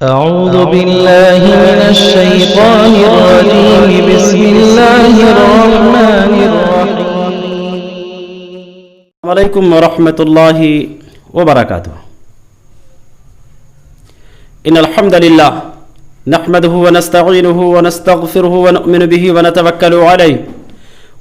أعوذ بالله من الشيطان الرجيم بسم الله الرحمن الرحيم عليكم ورحمة الله وبركاته. إن الحمد لله نحمده ونستعينه ونستغفره ونؤمن به ونتوكل عليه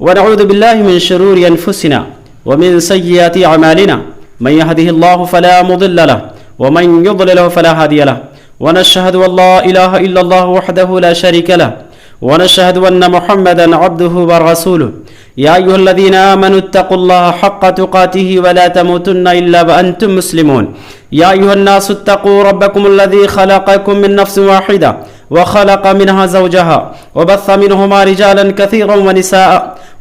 ونعوذ بالله من شرور أنفسنا ومن سيئات أعمالنا من يهده الله فلا مضل له ومن يضلل فلا هادي له ونشهد أن لا إله إلا الله وحده لا شريك له ونشهد أن محمدا عبده ورسوله. يا أيها الذين آمنوا اتقوا الله حق تقاته ولا تموتن إلا وأنتم مسلمون. يا أيها الناس اتقوا ربكم الذي خلقكم من نفس واحدة وخلق منها زوجها وبث منهما رجالا كثيرا ونساء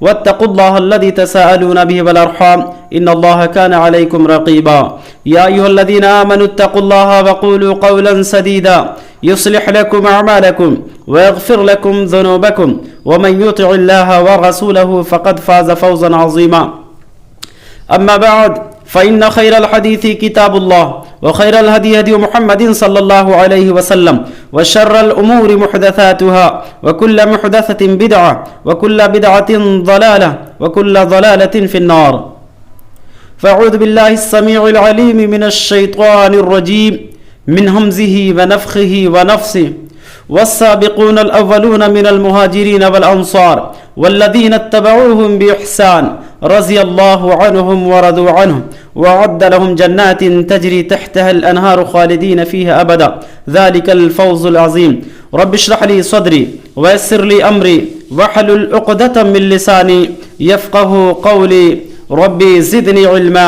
واتقوا الله الذي تساءلون به والأرحام إن الله كان عليكم رقيبا. يا أيها الذين آمنوا اتقوا الله وقولوا قولا سديدا يصلح لكم أعمالكم ويغفر لكم ذنوبكم ومن يطع الله ورسوله فقد فاز فوزا عظيما. أما بعد فإن خير الحديث كتاب الله وخير الهدي هدي محمد صلى الله عليه وسلم وشر الأمور محدثاتها وكل محدثة بدعة وكل بدعة ضلالة وكل ضلالة في النار. فأعوذ بالله السميع العليم من الشيطان الرجيم من همزه ونفخه ونفسه. والسابقون الأولون من المهاجرين والأنصار والذين اتبعوهم بإحسان رضي الله عنهم ورضوا عنه وأعد لهم جنات تجري تحتها الأنهار خالدين فيها أبدا ذلك الفوز العظيم. رب اشرح لي صدري ويسر لي أمري واحلل عقدة من لساني يفقه قولي. ربي زدني علما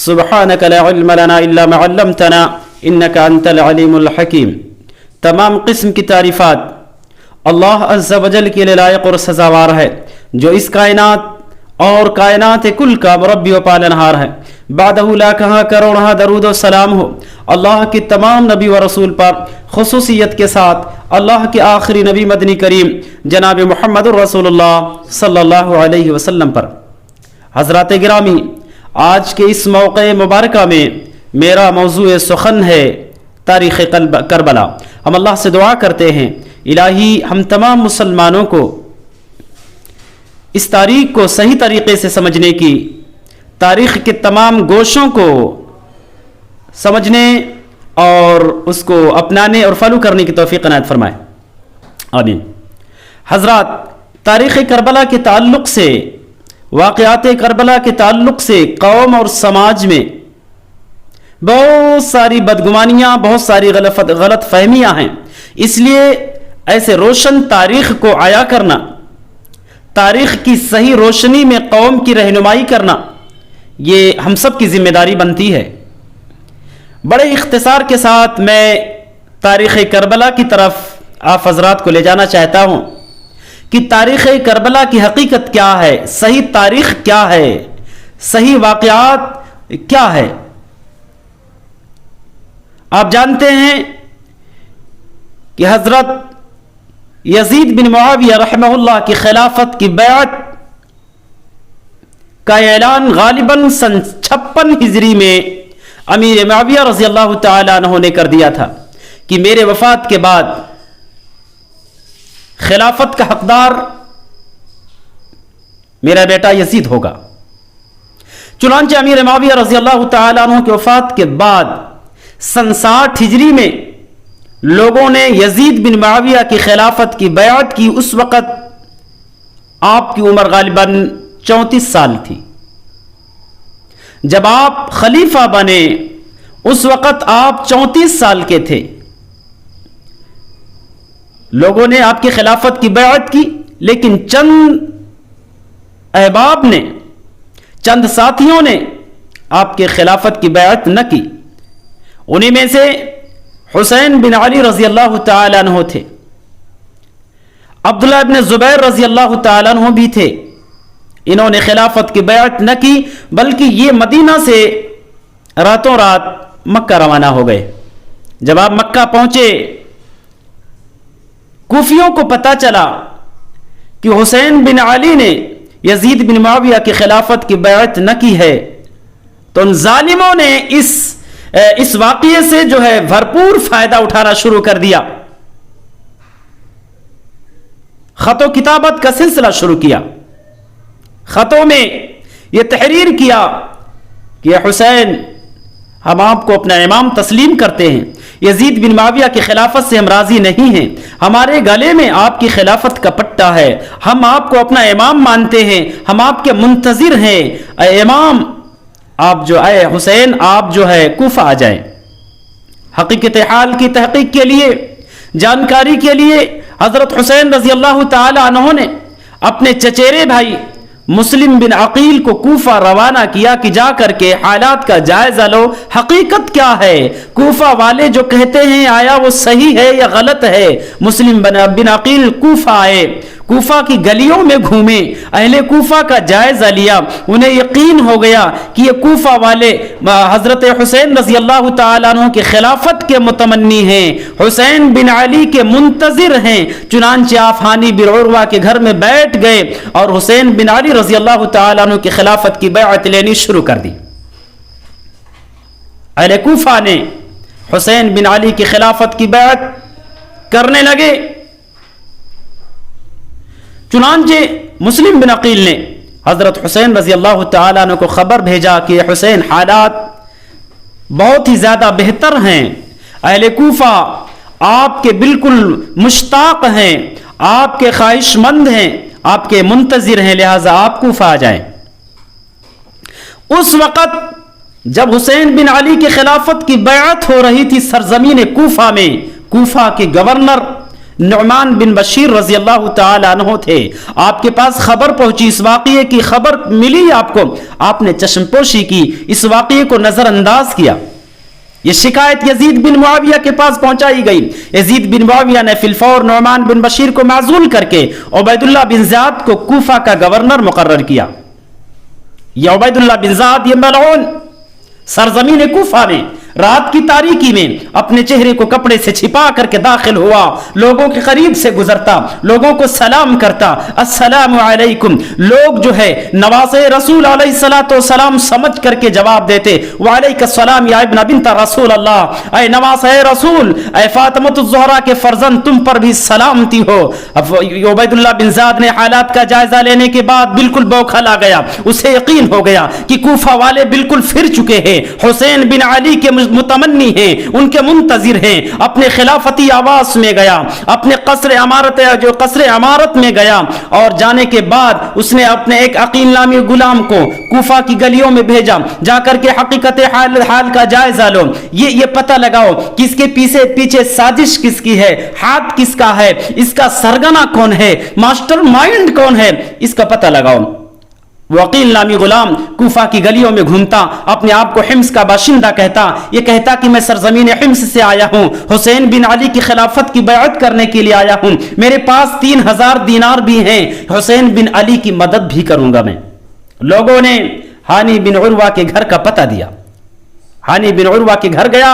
سبحانك لا علم لنا إلا ما علمتنا إنك أنت العليم الحكيم. تمام قسم کی تعریفات اللہ عز و جل کے لیے لائق اور سزاوار ہے جو اس کائنات اور کائنات کل کا مربی و پالنہار ہے. بعدہ لاکھاں کروڑاں درود و سلام ہو اللہ کی تمام نبی و رسول پر، خصوصیت کے ساتھ اللہ کے آخری نبی مدنی کریم جناب محمد رسول اللہ صلی اللہ علیہ وسلم پر. حضرات گرامی، آج کے اس موقع مبارکہ میں میرا موضوع سخن ہے تاریخ کربلا. ہم اللہ سے دعا کرتے ہیں الہی ہم تمام مسلمانوں کو اس تاریخ کو صحیح طریقے سے سمجھنے کی، تاریخ کے تمام گوشوں کو سمجھنے اور اس کو اپنانے اور فالو کرنے کی توفیق عنایت فرمائے. آمین. حضرات، تاریخ کربلا کے تعلق سے، واقعات کربلا کے تعلق سے قوم اور سماج میں بہت ساری بدگمانیاں، بہت ساری غلط فہمیاں ہیں. اس لیے ایسے روشن تاریخ کو عیا کرنا، تاریخ کی صحیح روشنی میں قوم کی رہنمائی کرنا، یہ ہم سب کی ذمہ داری بنتی ہے. بڑے اختصار کے ساتھ میں تاریخ کربلا کی طرف آپ حضرات کو لے جانا چاہتا ہوں کہ تاریخ کربلا کی حقیقت کیا ہے، صحیح تاریخ کیا ہے، صحیح واقعات کیا ہے. آپ جانتے ہیں کہ حضرت یزید بن معاویہ رحمہ اللہ کی خلافت کی بیعت کا اعلان غالباً سن 56 ہجری میں امیر معاویہ رضی اللہ تعالیٰ عنہ نے کر دیا تھا کہ میرے وفات کے بعد خلافت کا حقدار میرا بیٹا یزید ہوگا. چنانچہ امیر معاویہ رضی اللہ تعالیٰ عنہ کی وفات کے بعد سن 60 ہجری میں لوگوں نے یزید بن معاویہ کی خلافت کی بیعت کی. اس وقت آپ کی عمر غالباً 34 سال تھی. جب آپ خلیفہ بنے اس وقت آپ 34 سال کے تھے. لوگوں نے آپ کی خلافت کی بیعت کی، لیکن چند احباب نے، چند ساتھیوں نے آپ کے خلافت کی بیعت نہ کی. انہی میں سے حسین بن علی رضی اللہ تعالیٰ عنہ تھے، عبداللہ بن زبیر رضی اللہ تعالیٰ عنہ بھی تھے. انہوں نے خلافت کی بیعت نہ کی بلکہ یہ مدینہ سے راتوں رات مکہ روانہ ہو گئے. جب آپ مکہ پہنچے، کوفیوں کو پتہ چلا کہ حسین بن علی نے یزید بن معاویہ کی خلافت کی بیعت نہ کی ہے، تو ان ظالموں نے اس اس واقعے سے جو ہے بھرپور فائدہ اٹھانا شروع کر دیا، خط و کتابت کا سلسلہ شروع کیا، خطوں میں یہ تحریر کیا کہ حسین ہم آپ کو اپنا امام تسلیم کرتے ہیں، یزید بن معاویہ کی خلافت سے ہم راضی نہیں ہیں، ہمارے گلے میں آپ کی خلافت کا پٹا ہے، ہم آپ کو اپنا امام مانتے ہیں، ہم آپ کے منتظر ہیں، اے امام آپ جو اے حسین آپ جو ہے کوفہ آ جائیں۔ حقیقت حال کی تحقیق کے لیے، جانکاری کے لیے حضرت حسین رضی اللہ تعالی عنہ نے اپنے چچیرے بھائی مسلم بن عقیل کو کوفہ روانہ کیا کہ جا کر کے حالات کا جائزہ لو، حقیقت کیا ہے، کوفہ والے جو کہتے ہیں آیا وہ صحیح ہے یا غلط ہے۔ مسلم بن عقیل کوفہ آئے، کوفہ کی گلیوں میں گھومے، اہل کوفہ کا جائزہ لیا، انہیں یقین ہو گیا کہ یہ کوفہ والے حضرت حسین رضی اللہ تعالیٰ عنہ کی خلافت کے متمنی ہیں، حسین بن علی کے منتظر ہیں۔ چنانچہ آپ ہانی بن عروہ کے گھر میں بیٹھ گئے اور حسین بن علی رضی اللہ تعالیٰ عنہ کی خلافت کی بیعت لینی شروع کر دی۔ اہل کوفہ نے حسین بن علی کی خلافت کی بیعت کرنے لگے۔ چنانچہ مسلم بن عقیل نے حضرت حسین رضی اللہ تعالیٰ عنہ کو خبر بھیجا کہ حسین حالات بہت ہی زیادہ بہتر ہیں، اہل کوفہ آپ کے بالکل مشتاق ہیں، آپ کے خواہش مند ہیں، آپ کے منتظر ہیں، لہذا آپ کوفہ آ جائیں۔ اس وقت جب حسین بن علی کی خلافت کی بیعت ہو رہی تھی سرزمین کوفہ میں، کوفہ کے گورنر نعمان بن بشیر رضی اللہ تعالی عنہ تھے، آپ کے پاس خبر پہنچی، اس واقعے کی خبر ملی آپ کو، آپ نے چشم پوشی کی، اس واقعے کو نظر انداز کیا۔ یہ شکایت یزید بن معاویہ کے پاس پہنچائی گئی، یزید بن معاویہ نے فی الفور نعمان بن بشیر کو معزول کر کے عبید اللہ بن زیاد کو کوفہ کا گورنر مقرر کیا۔ یہ عبید اللہ بن زیاد یہ ملعون سرزمین کوفہ میں رات کی تاریکی میں اپنے چہرے کو کپڑے سے چھپا کر کے داخل ہوا، لوگوں کے قریب سے گزرتا، لوگوں کو سلام کرتا، السلام علیکم، لوگ جو ہے نواسے رسول علیہ الصلوۃ والسلام سمجھ کر کے جواب دیتے، وعلیک السلام یا ابن بنت رسول اللہ، اے نواسے رسول، اے فاطمۃ الزہرا کے فرزند تم پر بھی سلامتی ہو۔ اب عبید اللہ بن زیاد نے حالات کا جائزہ لینے کے بعد بالکل بوکھل آ گیا، اسے یقین ہو گیا کہ کوفہ والے بالکل پھر چکے ہیں، حسین بن علی کے متمنی ہیں، ان کے منتظر ہیں۔ اپنے خلافتی آواز میں گیا، اپنے قصر عمارت میں گیا، اور جانے کے بعد اس نے اپنے ایک عقیل نامی غلام کو کوفہ کی گلیوں میں بھیجا، جا کر کے حقیقت حال کا جائزہ لو، یہ پتہ لگاؤ کہ اس کے پیچھے سازش کس کی ہے، ہاتھ کس کا ہے، اس کا سرگنا کون ہے، ماسٹر مائنڈ کون ہے، اس کا پتہ لگاؤ۔ وکیل نامی غلام کوفہ کی گلیوں میں گھومتا، اپنے آپ کو حمص کا باشندہ کہتا، یہ کہتا کہ میں سرزمین حمص سے آیا ہوں، حسین بن علی کی خلافت کی بیعت کرنے کے لیے آیا ہوں، میرے پاس 3000 دینار بھی ہیں، حسین بن علی کی مدد بھی کروں گا میں۔ لوگوں نے ہانی بن عروہ کے گھر کا پتہ دیا، ہانی بن عروہ کے گھر گیا،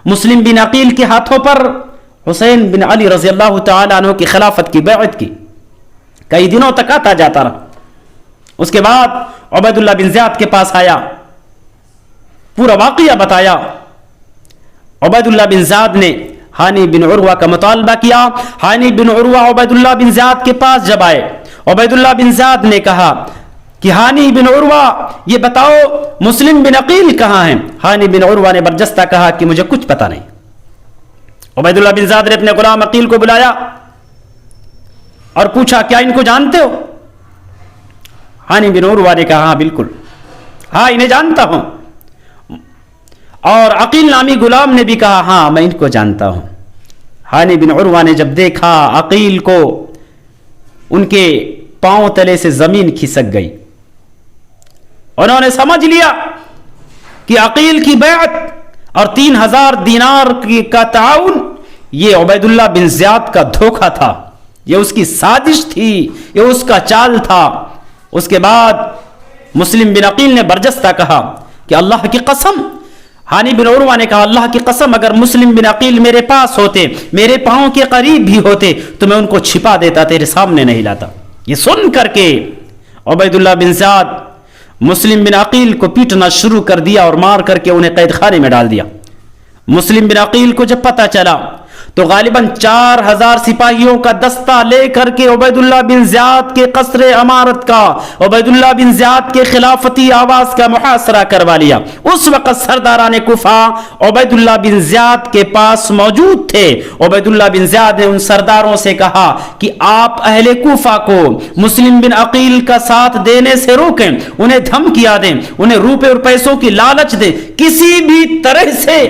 مسلم بن عقیل کے ہاتھوں پر حسین بن علی رضی اللہ تعالی عنہ کی خلافت کی بیعت کی، کئی دنوں تک آتا جاتا رہا۔ اس کے بعد عبید اللہ بن زیاد کے پاس آیا، پورا واقعہ بتایا۔ عبید اللہ بن زیاد نے ہانی بن عروہ کا مطالبہ کیا، ہانی بن عروہ عبید اللہ بن زیاد کے پاس جب آئے، عبید اللہ بن زیاد نے کہا کہ ہانی بن عروہ یہ بتاؤ مسلم بن عقیل کہاں ہیں؟ ہانی بن عروہ نے برجستہ کہا کہ مجھے کچھ پتہ نہیں۔ عبید اللہ بن زیاد نے اپنے غلام عقیل کو بلایا اور پوچھا کیا ان کو جانتے ہو؟ ہانی بن عروہ نے کہا ہاں بالکل، ہاں انہیں جانتا ہوں۔ اور عقیل نامی غلام نے بھی کہا ہاں میں ان کو جانتا ہوں۔ ہانی بن عروہ نے جب دیکھا عقیل کو، ان کے پاؤں تلے سے زمین کھسک گئی، انہوں نے سمجھ لیا کہ عقیل کی بیعت اور 3000 دینار کا تعاون یہ عبید اللہ بن زیاد کا دھوکہ تھا، یہ اس کی سازش تھی، یہ اس کا چال تھا۔ اس کے بعد مسلم بن عقیل نے برجستہ کہا کہ اللہ کی قسم، ہانی بن عروہ نے کہا اللہ کی قسم اگر مسلم بن عقیل میرے پاس ہوتے، میرے پاؤں کے قریب بھی ہوتے تو میں ان کو چھپا دیتا، تیرے سامنے نہیں لاتا۔ یہ سن کر کے عبید اللہ بن زیاد مسلم بن عقیل کو پیٹنا شروع کر دیا اور مار کر کے انہیں قید خانے میں ڈال دیا۔ مسلم بن عقیل کو جب پتہ چلا تو غالباً 4000 سپاہیوں کا دستہ لے کر کے عبید اللہ بن زیاد کے قصر امارت کا، عبید اللہ بن زیاد کے خلافتی آواز کا محاصرہ کروا لیا۔ اس وقت سرداران کوفہ عبید اللہ بن زیاد کے پاس موجود تھے۔ عبید اللہ بن زیاد نے ان سرداروں سے کہا کہ آپ اہل کوفہ کو مسلم بن عقیل کا ساتھ دینے سے روکیں، انہیں دھمکیاں دیں، انہیں روپے اور پیسوں کی لالچ دیں، کسی بھی طرح سے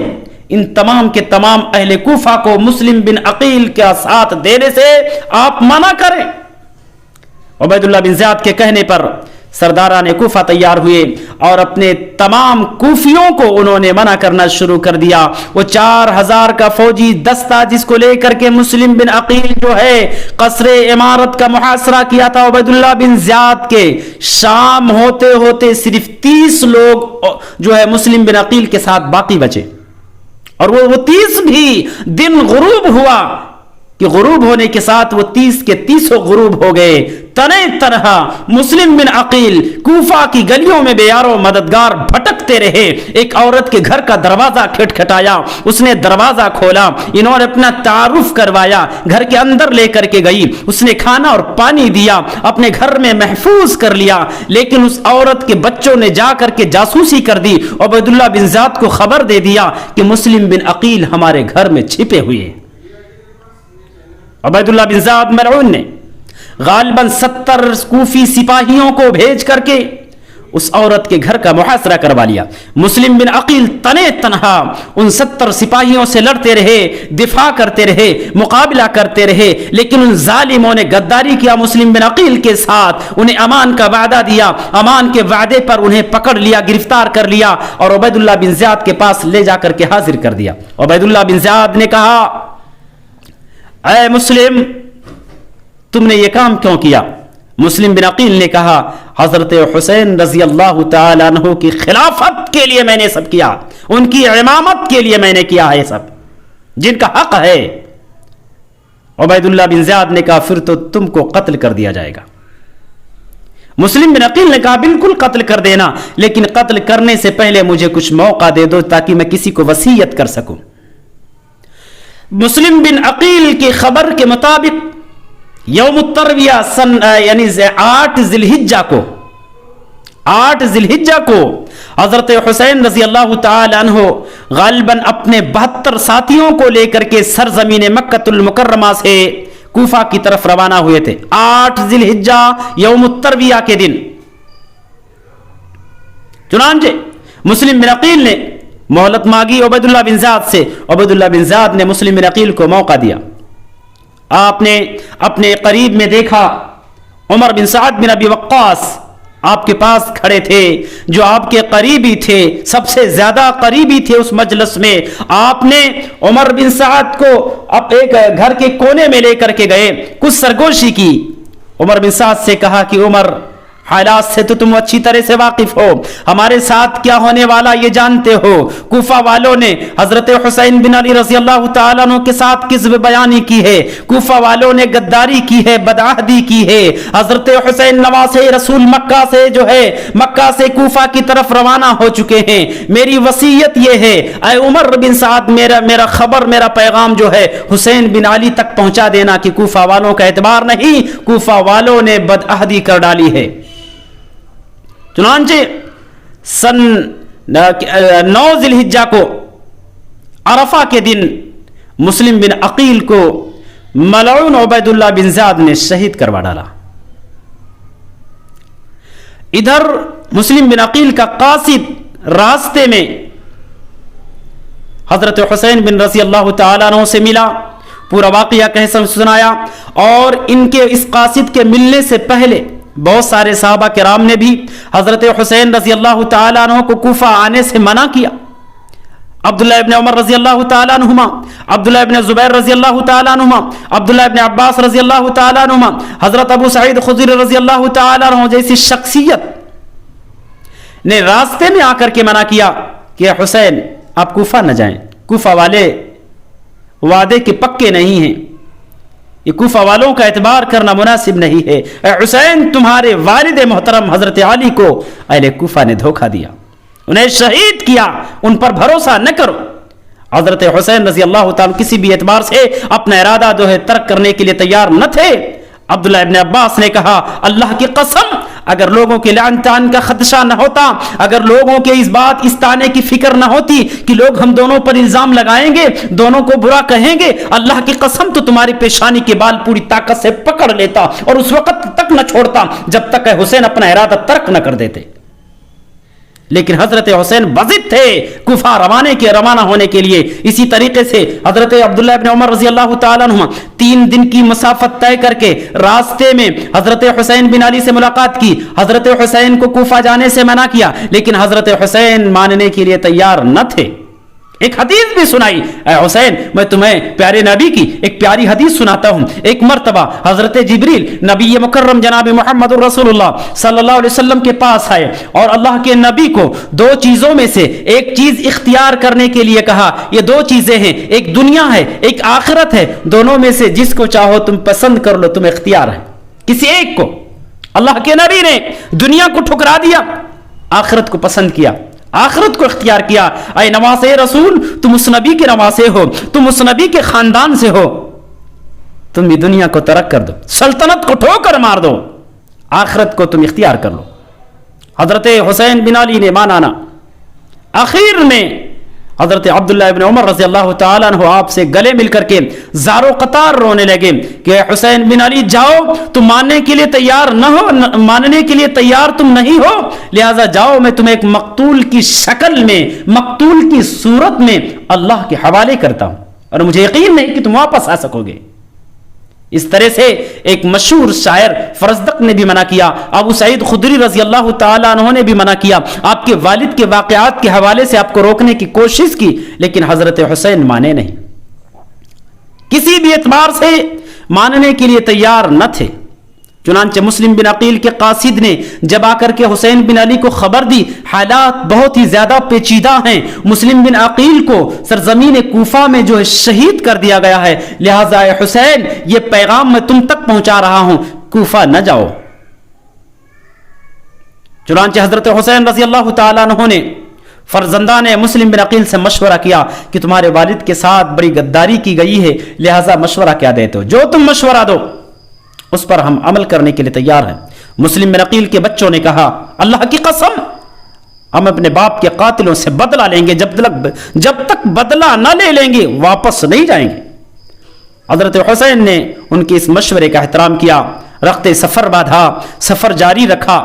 ان تمام کے تمام اہل کوفہ کو مسلم بن عقیل کا ساتھ دینے سے آپ منع کریں۔ عبید اللہ بن زیاد کے کہنے پر سرداران کوفہ تیار ہوئے اور اپنے تمام کوفیوں کو انہوں نے منع کرنا شروع کر دیا۔ وہ 4000 کا فوجی دستہ جس کو لے کر کے مسلم بن عقیل جو ہے قصر امارت کا محاصرہ کیا تھا عبید اللہ بن زیاد کے، شام ہوتے ہوتے صرف 30 لوگ جو ہے مسلم بن عقیل کے ساتھ باقی بچے، اور وہ 30 بھی دن غروب ہوا کہ غروب ہونے کے ساتھ وہ 30 کے 30 غروب ہو گئے۔ تنے تنہا مسلم بن عقیل کوفہ کی گلیوں میں بے یار و مددگار بھٹکتے رہے۔ ایک عورت کے گھر کا دروازہ کھٹکھٹایا، اس نے دروازہ کھولا، انہوں نے اپنا تعارف کروایا، گھر کے اندر لے کر کے گئی، اس نے کھانا اور پانی دیا، اپنے گھر میں محفوظ کر لیا۔ لیکن اس عورت کے بچوں نے جا کر کے جاسوسی کر دی، عبید اللہ بن زیاد کو خبر دے دیا کہ مسلم بن عقیل ہمارے گھر میں چھپے ہوئے۔ عبید اللہ بن زیاد ملعون نے غالباً 70 کوفی سپاہیوں کو بھیج کر کے اس عورت کے گھر کا محاصرہ کروا لیا۔ مسلم بن عقیل تنے تنہا ان 70 سپاہیوں سے لڑتے رہے، دفاع کرتے رہے، مقابلہ کرتے رہے، لیکن ان ظالموں نے غداری کیا مسلم بن عقیل کے ساتھ، انہیں امان کا وعدہ دیا، امان کے وعدے پر انہیں پکڑ لیا، گرفتار کر لیا اور عبید اللہ بن زیاد کے پاس لے جا کر کے حاضر کر دیا۔ عبید اللہ بن زیاد نے کہا، اے مسلم، تم نے یہ کام کیوں کیا؟ مسلم بن عقیل نے کہا، حضرت حسین رضی اللہ تعالیٰ عنہ کی خلافت کے لیے میں نے سب کیا، ان کی امامت کے لیے میں نے کیا ہے سب، جن کا حق ہے۔ عبید اللہ بن زیاد نے کہا، پھر تو تم کو قتل کر دیا جائے گا۔ مسلم بن عقیل نے کہا، بالکل قتل کر دینا، لیکن قتل کرنے سے پہلے مجھے کچھ موقع دے دو تاکہ میں کسی کو وصیت کر سکوں۔ مسلم بن عقیل کی خبر کے مطابق یوم الترویہ یعنی 8 ذی الحجہ کو حضرت حسین رضی اللہ تعالی عنہ غالباً اپنے 72 ساتھیوں کو لے کر کے سرزمین مکہ المکرمہ سے کوفہ کی طرف روانہ ہوئے تھے۔ 8 ذی الحجہ یوم الترویہ کے دن چنانچہ مسلم بن عقیل نے مہلت مانگی عبید اللہ بن زیاد سے۔ عبید اللہ بن زیاد نے مسلم بن عقیل کو موقع دیا۔ آپ نے اپنے قریب میں دیکھا عمر بن سعد بن ابی وقاص آپ کے پاس کھڑے تھے، جو آپ کے قریبی تھے، سب سے زیادہ قریبی تھے اس مجلس میں۔ آپ نے عمر بن سعد کو اب ایک گھر کے کونے میں لے کر کے گئے، کچھ سرگوشی کی۔ عمر بن سعد سے کہا کہ عمر، حالات سے تو تم اچھی طرح سے واقف ہو، ہمارے ساتھ کیا ہونے والا یہ جانتے ہو۔ کوفہ والوں نے حضرت حسین بن علی رضی اللہ تعالیٰ عنہ کے ساتھ کذب بیانی کی ہے، کوفہ والوں نے غداری کی ہے، بدعہدی کی ہے۔ حضرت حسین نواسے رسول مکہ سے جو ہے مکہ سے کوفہ کی طرف روانہ ہو چکے ہیں۔ میری وصیت یہ ہے اے عمر بن سعد، میرا خبر، میرا پیغام جو ہے حسین بن علی تک پہنچا دینا کہ کوفہ والوں کا اعتبار نہیں، کوفہ والوں نے بدعہدی کر ڈالی ہے۔ چنانچہ سن 9 ذی الحجہ کو عرفہ کے دن مسلم بن عقیل کو ملعون عبید اللہ بن زیاد نے شہید کروا ڈالا۔ ادھر مسلم بن عقیل کا قاصد راستے میں حضرت حسین بن رضی اللہ تعالیٰ عنہ سے ملا، پورا واقعہ کیسا سنایا، اور ان کے اس قاصد کے ملنے سے پہلے بہت سارے صحابہ کرام نے بھی حضرت حسین رضی اللہ تعالیٰ عنہ کو کوفہ آنے سے منع کیا۔ عبداللہ ابن عمر رضی اللہ تعالیٰ عنہما، عبداللہ ابن زبیر رضی اللہ تعالیٰ عنہما، عبداللہ ابن عباس رضی اللہ تعالیٰ عنہما، حضرت ابو سعید خدری رضی اللہ تعالیٰ عنہ جیسی شخصیت نے راستے میں آ کر کے منع کیا کہ حسین آپ کوفہ نہ جائیں، کوفہ والے وعدے کے پکے نہیں ہیں۔ یہ کوفہ والوں کا اعتبار کرنا مناسب نہیں ہے. اے حسین، تمہارے والد محترم حضرت علی کو اہل کوفہ نے دھوکہ دیا، انہیں شہید کیا، ان پر بھروسہ نہ کرو. حضرت حسین رضی اللہ تعالیٰ کسی بھی اعتبار سے اپنا ارادہ جو ہے ترک کرنے کے لیے تیار نہ تھے. عبداللہ ابن عباس نے کہا، اللہ کی قسم، اگر لوگوں کے لعن طعن کا خدشہ نہ ہوتا، اگر لوگوں کے اس طعنے کی فکر نہ ہوتی کہ لوگ ہم دونوں پر الزام لگائیں گے، دونوں کو برا کہیں گے، اللہ کی قسم تو تمہاری پیشانی کے بال پوری طاقت سے پکڑ لیتا اور اس وقت تک نہ چھوڑتا جب تک کہ حسین اپنا ارادہ ترک نہ کر دیتے. لیکن حضرت حسین بضد تھے کوفہ روانہ ہونے کے لیے. اسی طریقے سے حضرت عبداللہ ابن عمر رضی اللہ تعالیٰ عنہ 3 دن کی مسافت طے کر کے راستے میں حضرت حسین بن علی سے ملاقات کی. حضرت حسین کو کوفہ جانے سے منع کیا، لیکن حضرت حسین ماننے کے لیے تیار نہ تھے. ایک حدیث بھی سنائی. اے حسین، میں تمہیں پیارے نبی کی ایک پیاری حدیث سناتا ہوں. ایک مرتبہ حضرت جبریل نبی مکرم جناب محمد رسول اللہ صلی اللہ علیہ وسلم کے پاس آئے اور اللہ کے نبی کو 2 چیزوں میں سے ایک چیز اختیار کرنے کے لیے کہا. یہ 2 چیزیں ہیں، ایک دنیا ہے، ایک آخرت ہے، دونوں میں سے جس کو چاہو تم پسند کر لو، تم اختیار ہے. کسی ایک کو. اللہ کے نبی نے دنیا کو ٹھکرا دیا، آخرت کو پسند کیا، آخرت کو اختیار کیا. اے نواسے رسول، تم اس نبی کے نواسے ہو، تم اس نبی کے خاندان سے ہو، تم بھی دنیا کو ترک کر دو، سلطنت کو ٹھوکر مار دو، آخرت کو تم اختیار کر لو. حضرت حسین بن علی نے مانا نہ. آخر میں حضرت عبداللہ ابن عمر رضی اللہ تعالیٰ عنہ آپ سے گلے مل کر کے زار و قطار رونے لگے کہ حسین بن علی جاؤ، تم ماننے کے لیے تیار نہ ہو، ماننے کے لیے تیار تم نہیں ہو، لہذا جاؤ، میں تمہیں ایک مقتول کی شکل میں، مقتول کی صورت میں اللہ کے حوالے کرتا ہوں، اور مجھے یقین نہیں کہ تم واپس آ سکو گے. اس طرح سے ایک مشہور شاعر فرزدق نے بھی منع کیا، ابو سعید خدری رضی اللہ تعالیٰ عنہ نے بھی منع کیا، آپ کے والد کے واقعات کے حوالے سے آپ کو روکنے کی کوشش کی، لیکن حضرت حسین مانے نہیں، کسی بھی اعتبار سے ماننے کے لیے تیار نہ تھے. چنانچہ مسلم بن عقیل کے قاصد نے جب آ کر کے حسین بن علی کو خبر دی، حالات بہت ہی زیادہ پیچیدہ ہیں، مسلم بن عقیل کو سرزمین کوفہ میں جو ہے شہید کر دیا گیا ہے، لہذا اے حسین، یہ پیغام میں تم تک پہنچا رہا ہوں، کوفہ نہ جاؤ. چنانچہ حضرت حسین رضی اللہ تعالیٰ عنہ نے فرزندان مسلم بن عقیل سے مشورہ کیا کہ تمہارے والد کے ساتھ بڑی غداری کی گئی ہے، لہذا مشورہ کیا دیتے ہو، جو تم مشورہ دو اس پر ہم عمل کرنے کے لیے تیار ہیں. مسلم بن عقیل کے بچوں نے کہا، اللہ کی قسم، ہم اپنے باپ کے قاتلوں سے بدلہ لیں گے، جب تک بدلہ نہ لے لیں گے واپس نہیں جائیں گے. حضرت حسین نے ان کے اس مشورے کا احترام کیا، رخت سفر باندھا، سفر جاری رکھا.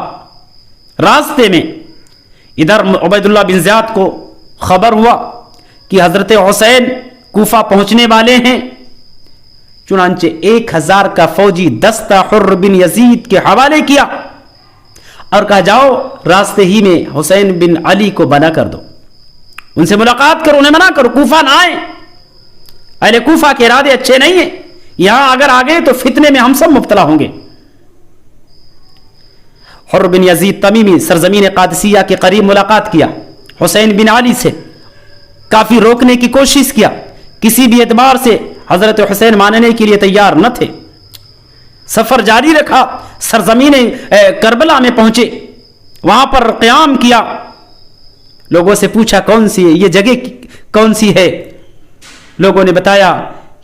راستے میں ادھر عبید اللہ بن زیاد کو خبر ہوا کہ حضرت حسین کوفہ پہنچنے والے ہیں. چنانچہ 1000 کا فوجی دستہ حر بن یزید کے حوالے کیا اور کہا، جاؤ راستے ہی میں حسین بن علی کو بنا کر دو، ان سے ملاقات کرو، انہیں منع کرو، کوفہ نہ آئے، اہل کوفہ کے ارادے اچھے نہیں ہیں، یہاں اگر آگے تو فتنے میں ہم سب مبتلا ہوں گے. حر بن یزید تمیمی سرزمین قادسیہ کے قریب ملاقات کیا، حسین بن علی سے کافی روکنے کی کوشش کیا، کسی بھی اعتبار سے حضرت حسین ماننے کے لیے تیار نہ تھے. سفر جاری رکھا، سرزمین کربلا میں پہنچے، وہاں پر قیام کیا. لوگوں سے پوچھا کون سی ہے یہ جگہ، کون سی ہے؟ لوگوں نے بتایا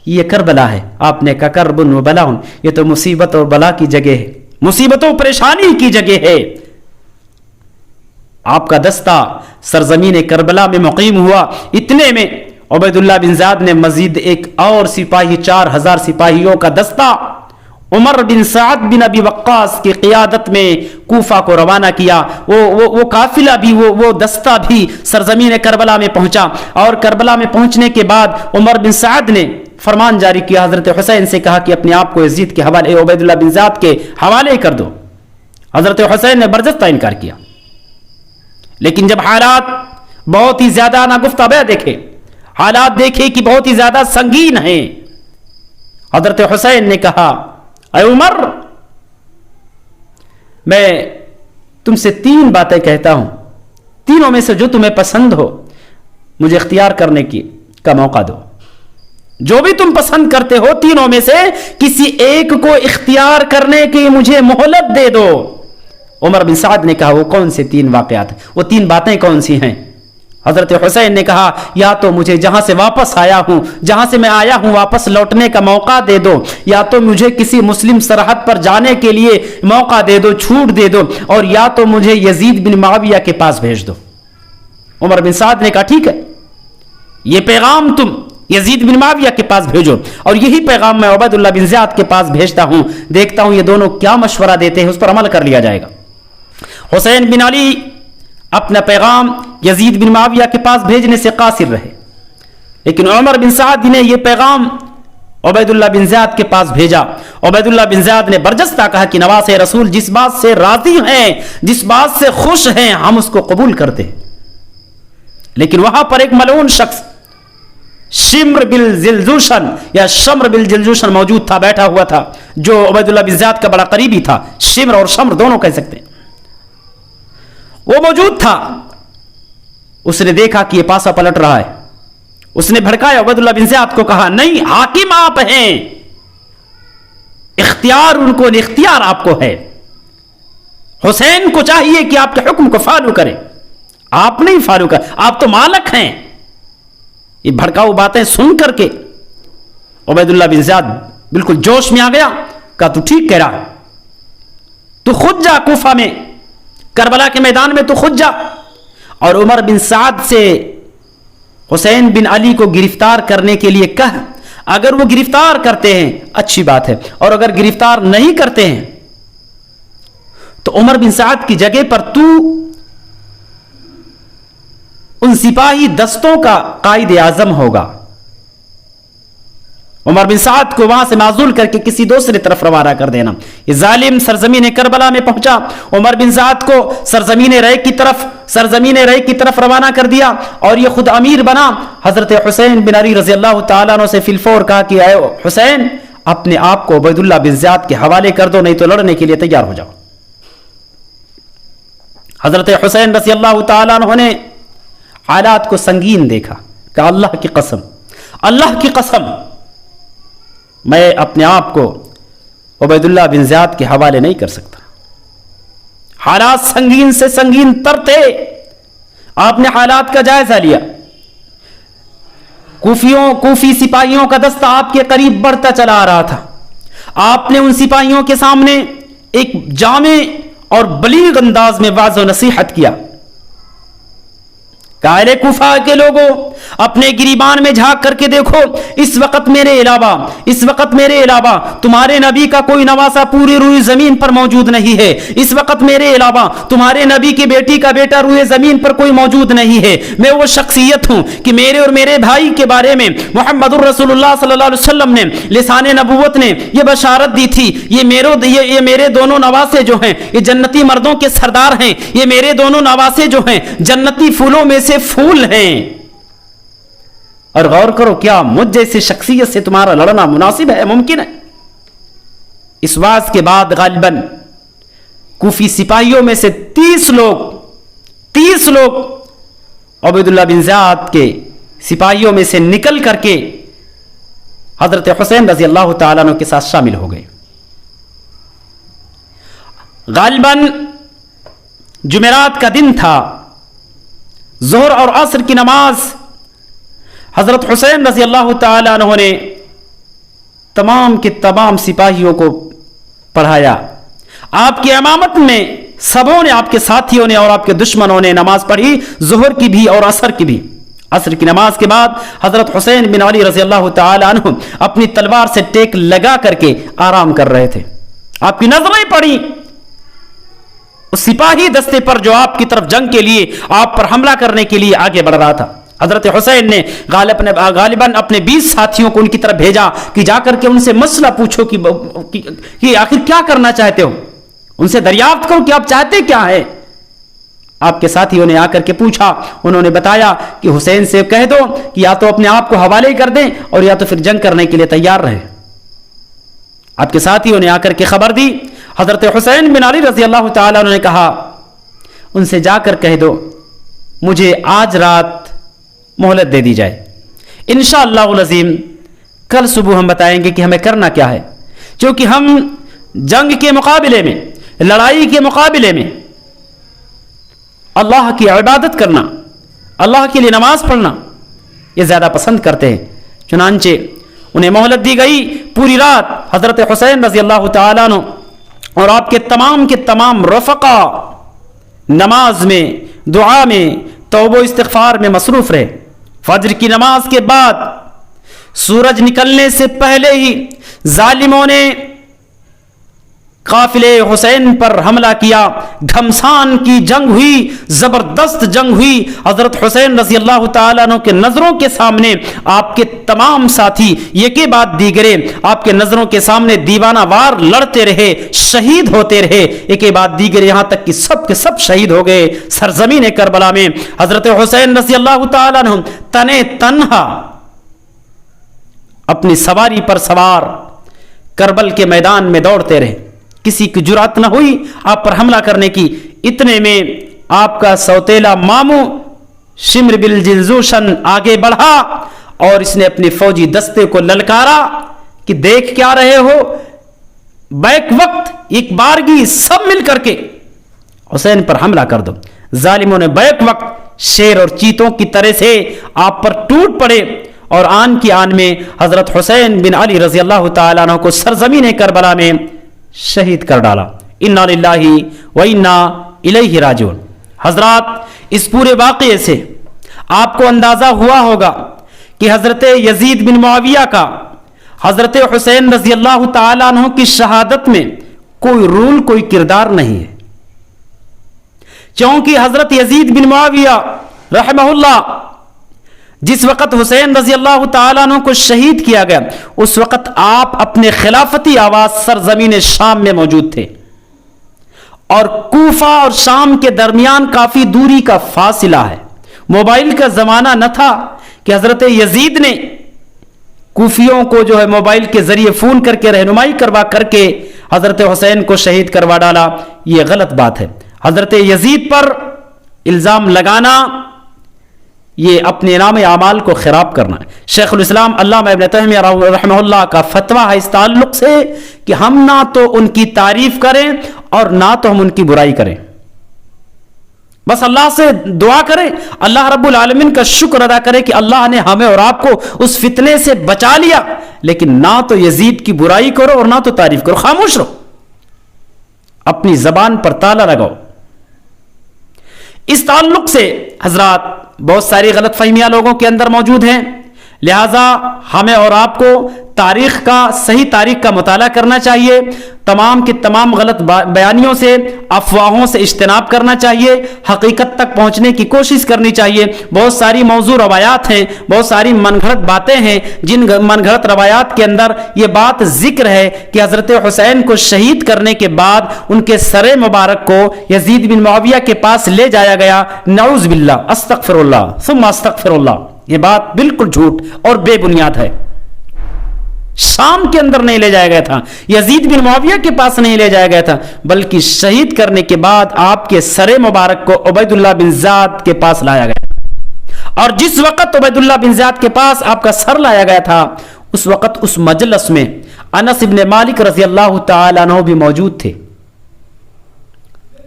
یہ کربلا ہے. آپ نے کہا کرب و بلا، یہ تو مصیبت اور بلا کی جگہ ہے، مصیبتوں پریشانی کی جگہ ہے. آپ کا دستہ سرزمین کربلا میں مقیم ہوا. اتنے میں عبید اللہ بن زیاد نے مزید ایک اور سپاہی، 4000 سپاہیوں کا دستہ عمر بن سعد بن ابی وقاص کی قیادت میں کوفہ کو روانہ کیا. وہ قافلہ بھی، وہ دستہ بھی سرزمین کربلا میں پہنچا، اور کربلا میں پہنچنے کے بعد عمر بن سعد نے فرمان جاری کیا، حضرت حسین سے کہا کہ اپنے آپ کو یزید کے حوالے، عبید اللہ بن زیاد کے حوالے کر دو. حضرت حسین نے برجستہ انکار کیا. لیکن جب حالات بہت ہی زیادہ ناگفتہ دیکھے، حالات دیکھے کہ بہت ہی زیادہ سنگین ہیں، حضرت حسین نے کہا، اے عمر، میں تم سے 3 باتیں کہتا ہوں، تینوں میں سے جو تمہیں پسند ہو مجھے اختیار کرنے کا موقع دو. جو بھی تم پسند کرتے ہو تینوں میں سے کسی ایک کو اختیار کرنے کی مجھے مہلت دے دو۔ عمر بن سعد نے کہا وہ کون سے 3 واقعات ہیں، وہ 3 باتیں کون سی ہیں؟ حضرت حسین نے کہا یا تو مجھے جہاں سے واپس آیا ہوں، جہاں سے میں آیا ہوں واپس لوٹنے کا موقع دے دو، یا تو مجھے کسی مسلم سرحد پر جانے کے لیے موقع دے دو، چھوٹ دے دو، اور یا تو مجھے یزید بن معاویہ کے پاس بھیج دو۔ عمر بن سعد نے کہا ٹھیک ہے، یہ پیغام تم یزید بن معاویہ کے پاس بھیجو، اور یہی پیغام میں عبید اللہ بن زیاد کے پاس بھیجتا ہوں، دیکھتا ہوں یہ دونوں کیا مشورہ دیتے ہیں، اس پر عمل کر لیا جائے گا۔ حسین بن علی اپنا پیغام یزید بن معاویہ کے پاس بھیجنے سے قاصر رہے، لیکن عمر بن سعد نے یہ پیغام عبید اللہ بن زیاد کے پاس بھیجا۔ عبید اللہ بن زیاد نے برجستہ کہا کہ نواز رسول جس بات سے راضی ہیں، جس بات سے خوش ہیں، ہم اس کو قبول کرتے ہیں۔ لیکن وہاں پر ایک ملعون شخص شمر بالجلجوشن یا شمر بالجلجوشن موجود تھا، بیٹھا ہوا تھا، جو عبید اللہ بن زیاد کا بڑا قریبی تھا، شمر اور شمر دونوں کہہ سکتے ہیں، وہ موجود تھا۔ اس نے دیکھا کہ یہ پاسا پلٹ رہا ہے، اس نے بھڑکایا عبید اللہ بن زیاد کو، کہا نہیں، حاکم آپ ہیں، اختیار ان کو، اختیار آپ کو ہے، حسین کو چاہیے کہ آپ کے حکم کو فالو کریں، آپ نہیں فالو کر، آپ تو مالک ہیں۔ یہ بھڑکاؤ باتیں سن کر کے عبید اللہ بن زیاد بالکل جوش میں آ گیا، کہا تو ٹھیک کہہ رہا، تو خود جا کوفہ میں، کربلا کے میدان میں تو خود جا، اور عمر بن سعد سے حسین بن علی کو گرفتار کرنے کے لیے کہہ، اگر وہ گرفتار کرتے ہیں اچھی بات ہے، اور اگر گرفتار نہیں کرتے ہیں تو عمر بن سعد کی جگہ پر تو ان سپاہی دستوں کا قائد اعظم ہوگا۔ عمر بن سعد کو وہاں سے معزول کر کے کسی دوسرے طرف روانہ کر دینا۔ یہ ظالم سرزمین کربلا میں پہنچا، عمر بن سعد کو سرزمین رے کی طرف روانہ کر دیا، اور یہ خود امیر بنا۔ حضرت حسین بن علی رضی اللہ تعالیٰ عنہ سے فی الفور کہا کہ اے حسین، اپنے آپ کو عبید اللہ بن زیاد کے حوالے کر دو، نہیں تو لڑنے کے لیے تیار ہو جاؤ۔ حضرت حسین رضی اللہ تعالیٰ عنہ نے حالات کو سنگین دیکھا، کہ اللہ کی قسم میں اپنے آپ کو عبید اللہ بن زیاد کے حوالے نہیں کر سکتا۔ حالات سنگین سے سنگین تر تھے۔ آپ نے حالات کا جائزہ لیا، کوفی سپاہیوں کا دستہ آپ کے قریب بڑھتا چلا آ رہا تھا۔ آپ نے ان سپاہیوں کے سامنے ایک جامع اور بلیغ انداز میں واضح و نصیحت کیا، اے کوفہ کے لوگوں، اپنے گریبان میں جھانک کر کے دیکھو، اس وقت میرے علاوہ تمہارے نبی کا کوئی نواسا پوری روئے زمین پر موجود نہیں ہے۔ اس وقت میرے علاوہ تمہارے نبی کی بیٹی کا بیٹا روئے زمین پر کوئی موجود نہیں ہے۔ میں وہ شخصیت ہوں کہ میرے اور میرے بھائی کے بارے میں محمد الرسول اللہ صلی اللہ علیہ وسلم نے لسان نبوت نے یہ بشارت دی تھی، یہ میرے دونوں نواسے جو ہیں یہ جنتی مردوں کے سردار ہیں، یہ میرے دونوں نواسے جو ہیں جنتی پھولوں میں سے پھول ہیں۔ اور غور کرو، کیا مجھ جیسی شخصیت سے تمہارا لڑنا مناسب ہے، ممکن ہے؟ اس واز کے بعد غالباً کوفی سپاہیوں میں سے 30 لوگ عبید اللہ بن زیاد کے سپاہیوں میں سے نکل کر کے حضرت حسین رضی اللہ تعالیٰ عنہ کے ساتھ شامل ہو گئے۔ غالباً جمعرات کا دن تھا، ظہر اور عصر کی نماز حضرت حسین رضی اللہ تعالیٰ عنہ نے تمام کے تمام سپاہیوں کو پڑھایا۔ آپ کی امامت میں سبوں نے، آپ کے ساتھیوں نے اور آپ کے دشمنوں نے نماز پڑھی، ظہر کی بھی اور عصر کی بھی۔ عصر کی نماز کے بعد حضرت حسین بن علی رضی اللہ تعالیٰ عنہ اپنی تلوار سے ٹیک لگا کر کے آرام کر رہے تھے۔ آپ کی نظریں پڑی اس سپاہی دستے پر جو آپ کی طرف جنگ کے لیے، آپ پر حملہ کرنے کے لیے آگے بڑھ رہا تھا۔ حضرت حسین نے غالباً اپنے 20 ساتھیوں کو ان کی طرف بھیجا کہ جا کر کے ان سے مسئلہ پوچھو کہ آخر کیا کرنا چاہتے ہو، ان سے دریافت کرو کہ آپ چاہتے کیا ہے۔ آپ کے ساتھیوں نے آ کر کے پوچھا، انہوں نے بتایا کہ حسین سے کہہ دو کہ یا تو اپنے آپ کو حوالے کر دیں اور یا تو پھر جنگ کرنے کے لیے تیار رہے۔ آپ کے ساتھیوں نے آ کر کے خبر دی۔ حضرت حسین بن علی رضی اللہ تعالیٰ عنہ نے کہا ان سے جا کر کہہ دو مجھے آج رات مہلت دے دی جائے، انشاءاللہ العظیم کل صبح ہم بتائیں گے کہ ہمیں کرنا کیا ہے، کیونکہ ہم جنگ کے مقابلے میں، لڑائی کے مقابلے میں اللہ کی عبادت کرنا، اللہ کے لیے نماز پڑھنا یہ زیادہ پسند کرتے ہیں۔ چنانچہ انہیں مہلت دی گئی، پوری رات حضرت حسین رضی اللہ تعالیٰ عنہ اور آپ کے تمام رفقا نماز میں، دعا میں، توبہ و استغفار میں مصروف رہے۔ فجر کی نماز کے بعد سورج نکلنے سے پہلے ہی ظالموں نے قافلے حسین پر حملہ کیا، گھمسان کی جنگ ہوئی، زبردست جنگ ہوئی۔ حضرت حسین رضی اللہ تعالیٰ عنہ کے نظروں کے سامنے آپ کے تمام ساتھی یکے بعد دیگرے آپ کے نظروں کے سامنے دیوانہ وار لڑتے رہے، شہید ہوتے رہے، ایک بعد دیگرے، یہاں تک کہ سب کے سب شہید ہو گئے۔ سرزمین کربلا میں حضرت حسین رضی اللہ تعالیٰ عنہ تنے تنہا اپنی سواری پر سوار کربل کے میدان میں دوڑتے رہے، کسی کی جرات نہ ہوئی آپ پر حملہ کرنے کی۔ اتنے میں آپ کا سوتیلا ماموں شمر بن جلزوشن آگے بڑھا اور اس نے اپنے فوجی دستے کو للکارا کہ دیکھ کیا رہے ہو، بیک وقت ایک بارگی سب مل کر کے حسین پر حملہ کر دو۔ ظالموں نے بیک وقت شیر اور چیتوں کی طرح سے آپ پر ٹوٹ پڑے اور آن کی آن میں حضرت حسین بن علی رضی اللہ تعالیٰ عنہ کو سرزمین کربلا میں شہید کر ڈالا۔ انا للہ و انا الیہ راجعون۔ حضرات، اس پورے واقعے سے آپ کو اندازہ ہوا ہوگا کہ حضرت یزید بن معاویہ کا حضرت حسین رضی اللہ تعالیٰ عنہ کی شہادت میں کوئی رول، کوئی کردار نہیں ہے، کیونکہ حضرت یزید بن معاویہ رحمہ اللہ جس وقت حسین رضی اللہ تعالیٰ عنہ کو شہید کیا گیا، اس وقت آپ اپنے خلافتی آواز سرزمین شام میں موجود تھے، اور کوفہ اور شام کے درمیان کافی دوری کا فاصلہ ہے۔ موبائل کا زمانہ نہ تھا کہ حضرت یزید نے کوفیوں کو جو ہے موبائل کے ذریعے فون کر کے رہنمائی کروا کر کے حضرت حسین کو شہید کروا ڈالا۔ یہ غلط بات ہے۔ حضرت یزید پر الزام لگانا یہ اپنے نام اعمال کو خراب کرنا ہے۔ شیخ الاسلام علامہ ابن تیمیہ رحمہ اللہ کا فتویٰ ہے اس تعلق سے کہ ہم نہ تو ان کی تعریف کریں اور نہ تو ہم ان کی برائی کریں، بس اللہ سے دعا کریں، اللہ رب العالمین کا شکر ادا کریں کہ اللہ نے ہمیں اور آپ کو اس فتنے سے بچا لیا، لیکن نہ تو یزید کی برائی کرو اور نہ تو تعریف کرو، خاموش رہو، اپنی زبان پر تالا لگاؤ۔ اس تعلق سے حضرات بہت ساری غلط فہمیاں لوگوں کے اندر موجود ہیں، لہذا ہمیں اور آپ کو تاریخ کا، صحیح تاریخ کا مطالعہ کرنا چاہیے، تمام کی تمام غلط بیانیوں سے، افواہوں سے اجتناب کرنا چاہیے، حقیقت تک پہنچنے کی کوشش کرنی چاہیے۔ بہت ساری موضوع روایات ہیں، بہت ساری من گھڑت باتیں ہیں، جن من گھڑت روایات کے اندر یہ بات ذکر ہے کہ حضرت حسین کو شہید کرنے کے بعد ان کے سر مبارک کو یزید بن معاویہ کے پاس لے جایا گیا۔ نعوذ باللہ، استغفر اللہ ثم استغفر اللہ، یہ بات بالکل جھوٹ اور بے بنیاد ہے۔ شام کے اندر نہیں لے جایا گیا تھا، یزید بن معاویہ کے پاس نہیں لے جایا گیا تھا، بلکہ شہید کرنے کے بعد آپ کے سر مبارک کو عبید اللہ بن زیاد کے پاس لایا گیا، اور جس وقت عبید اللہ بن زیاد کے پاس آپ کا سر لایا گیا تھا، اس وقت اس مجلس میں انس بن مالک رضی اللہ تعالیٰ عنہ بھی موجود تھے۔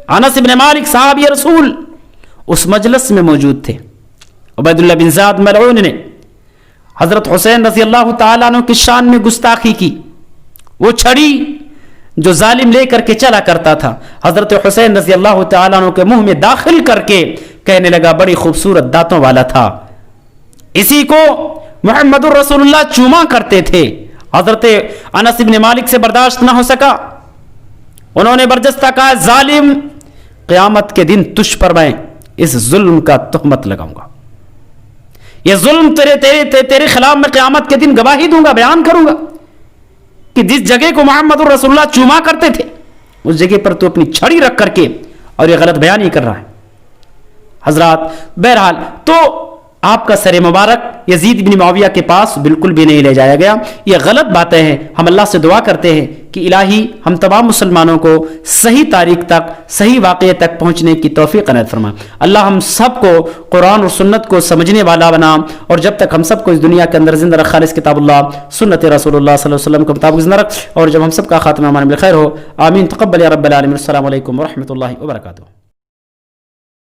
انس بن مالک صحابی رسول اس مجلس میں موجود تھے۔ عبید اللہ بن زیاد ملعون نے حضرت حسین رضی اللہ تعالیٰ عنہ کی شان میں گستاخی کی، وہ چھڑی جو ظالم لے کر کے چلا کرتا تھا حضرت حسین رضی اللہ تعالیٰ عنہ کے منہ میں داخل کر کے کہنے لگا بڑی خوبصورت دانتوں والا تھا، اسی کو محمد الرسول اللہ چوما کرتے تھے۔ حضرت انس بن مالک سے برداشت نہ ہو سکا، انہوں نے برجستہ کہا ظالم، قیامت کے دن تجھ پر میں اس ظلم کا تہمت لگاؤں گا، یہ ظلم تیرے خلاف میں قیامت کے دن گواہی دوں گا، بیان کروں گا کہ جس جگہ کو محمد الرسول اللہ چوما کرتے تھے اس جگہ پر تو اپنی چھڑی رکھ کر کے اور یہ غلط بیانی کر رہا ہے۔ حضرات بہرحال تو آپ کا سر مبارک یزید بن معاویہ کے پاس بالکل بھی نہیں لے جایا گیا. یہ غلط باتیں ہیں. ہم اللہ سے دعا کرتے ہیں کہ الہی ہم تمام مسلمانوں کو صحیح تاریخ تک, صحیح واقعے تک پہنچنے کی توفیق عنایت فرما. اللہ ہم سب کو قرآن اور سنت کو سمجھنے والا بنا, اور جب تک ہم سب کو اس دنیا کے اندر زندہ رکھ خالص کتاب اللہ سنت رسول اللہ صلی اللہ علیہ وسلم کے مطابق زندہ رکھ, اور جب ہم سب کا خاتمہ ایمان بالخیر ہو. آمین. تقبل یا رب العالمین. السلام علیکم ورحمۃ اللہ وبرکاتہ.